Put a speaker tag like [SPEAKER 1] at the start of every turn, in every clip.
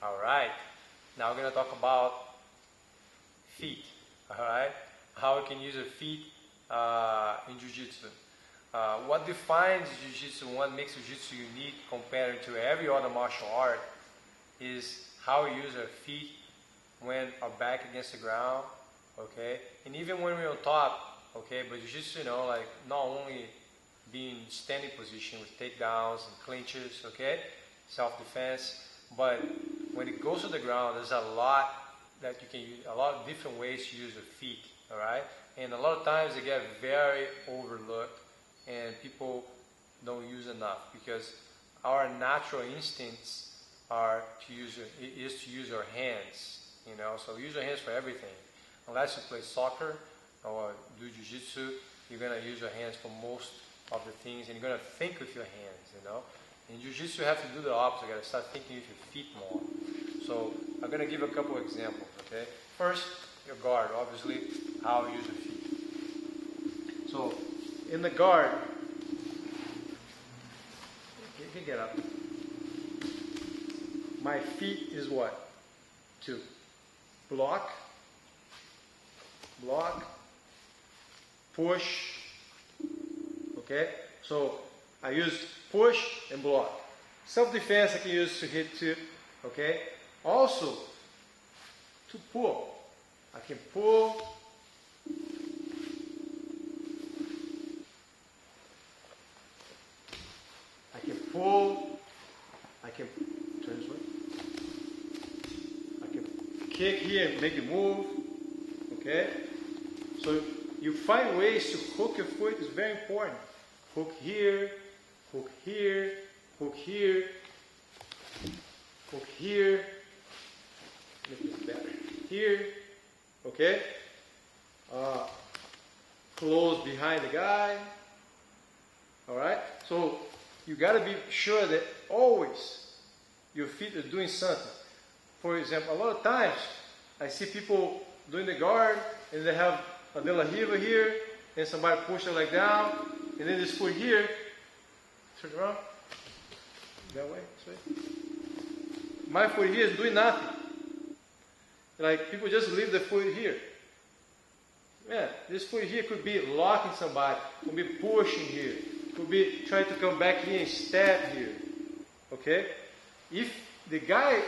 [SPEAKER 1] Alright, now we're going to talk about feet. Alright, how we can use our feet in Jiu-Jitsu. What defines Jiu-Jitsu, what makes Jiu-Jitsu unique compared to every other martial art is how we use our feet when our back against the ground, okay? And even when we're on top, okay? But Jiu-Jitsu, you know, like not only being standing position with takedowns and clinches, okay? Self-defense, but when it goes to the ground, there's a lot that you can use, a lot of different ways to use your feet, all right? And a lot of times they get very overlooked and people don't use enough because our natural instincts are to use our hands, you know? So use your hands for everything. Unless you play soccer or do jiu-jitsu, you're gonna use your hands for most of the things and you're gonna think with your hands, you know? In jiu-jitsu, you have to do the opposite. You gotta start thinking with your feet more. So I'm gonna give a couple of examples, okay? First, your guard, obviously, how you use your feet. So in the guard, you can get up. My feet is what? To block, push, okay? So I use push and block. Self-defense I can use to hit too, okay? Also, to pull. I can pull, I can turn this way. I can kick here and make it move, okay? So you find ways to hook your foot is very important. Hook here, hook here, hook here, hook here. Make it better. Here, okay? Close behind the guy. Alright? So you gotta be sure that always your feet are doing something. For example, a lot of times I see people doing the guard and they have a de la riva here and somebody push their leg down and then this foot here, turn around, that way, this way. My foot here is doing nothing. Like people just leave the foot here. Yeah, this foot here could be locking somebody, could be pushing here, could be trying to come back here and stab here. Okay? If the guy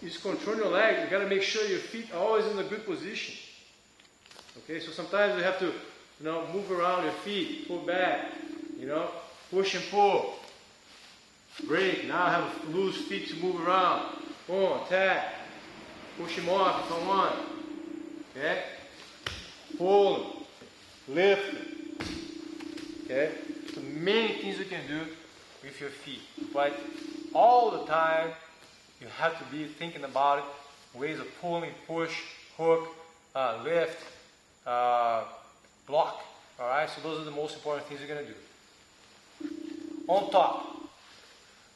[SPEAKER 1] is controlling your leg, you gotta make sure your feet are always in a good position. Okay, so sometimes you have to, you know, move around your feet, pull back, you know, push and pull. Break, now I have loose feet to move around. Boom, attack. Push him off if I want. Okay? Pull him. Lift him. Okay? So many things you can do with your feet. But all the time, you have to be thinking about it. Ways of pulling, push, hook, lift, block. Alright? So those are the most important things you're going to do. On top.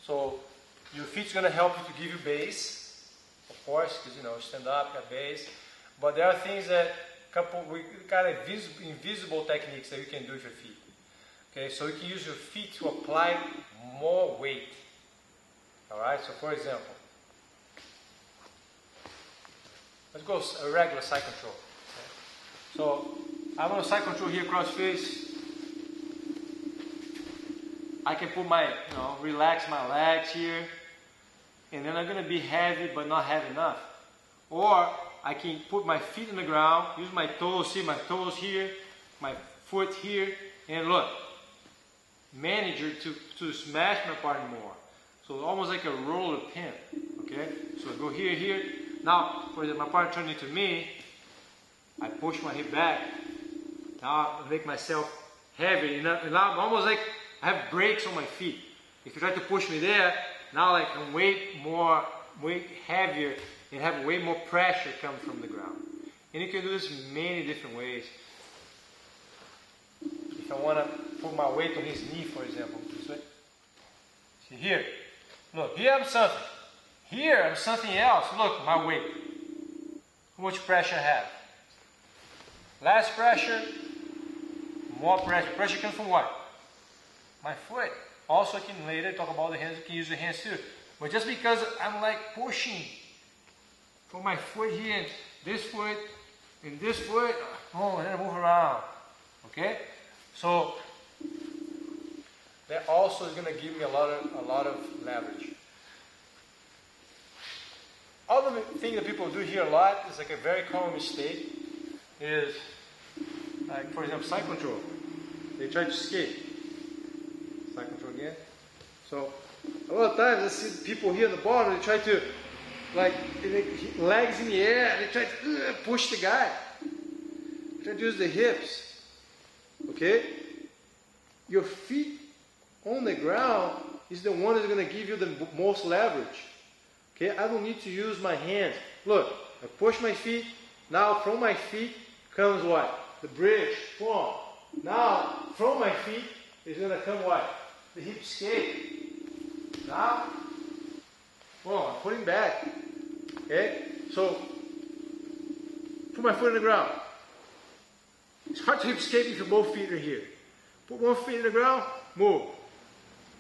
[SPEAKER 1] So your feet's going to help you to give you base. Of course, because you know, stand up, got base. But there are things that we kind of invisible techniques that you can do with your feet. Okay, so you can use your feet to apply more weight. Alright, so for example, let's go a regular side control. Okay. So I'm on a side control here, cross face. I can put my, you know, relax my legs here. And then I'm going to be heavy but not heavy enough. Or I can put my feet on the ground, use my toes, see my toes here, my foot here, and look, manage to smash my partner more. So almost like a roller pin, okay? So I go here, here. Now, for my partner turning to me, I push my hip back. Now I make myself heavy. And now I'm almost like I have brakes on my feet. If you try to push me there, now like I'm way heavier and have way more pressure come from the ground. And you can do this many different ways. If I want to put my weight on his knee, for example, this way. See here, look, here I'm something. Here I'm something else. Look, my weight. How much pressure I have? Less pressure, more pressure. Pressure comes from what? My foot. Also, I can later talk about the hands. You can use the hands too. But just because I'm like pushing from my foot here, and this foot, and this foot, oh, and then I move around. Okay? So that also is going to give me a lot of leverage. Other thing that people do here a lot is like a very common mistake is, like for example, side control. They try to skate. Side control again. So a lot of times I see people here on the bottom, they try to, like, legs in the air, they try to push the guy. Try to use the hips. Okay? Your feet on the ground is the one that's going to give you the most leverage. Okay? I don't need to use my hands. Look, I push my feet. Now from my feet comes what? The bridge. Boom. Now from my feet is going to come what? The hip skate. Now, boom, I'm putting back. Okay? So, put my foot on the ground. It's hard to hip skate if your both feet are here. Put one foot in the ground, move.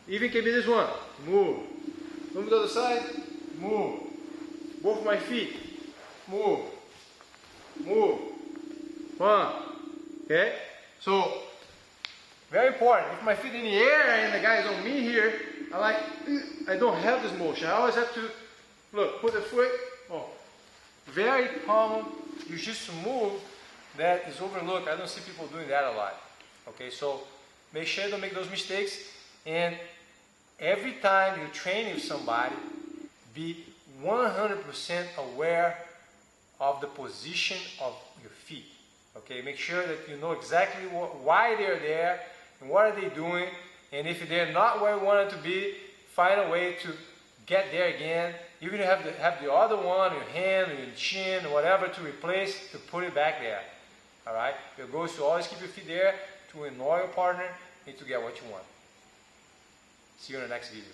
[SPEAKER 1] Even can be this one, move. Move to the other side, move. Both of my feet, move. Move. One. Okay? So, very important. If my feet in the air and the guy is on me here, I don't have this motion. I always have to, look, put the foot, oh. Very common Jiu-Jitsu move that is overlooked. I don't see people doing that a lot. Okay, so make sure you don't make those mistakes. And every time you train with somebody, be 100% aware of the position of your feet. Okay, make sure that you know exactly why they're there and what are they doing. And if they're not where you want them to be, find a way to get there again. Even if you have the other one, your hand, or your chin, or whatever to replace, to put it back there. Alright? Your goal is to always keep your feet there, to annoy your partner, and to get what you want. See you in the next video.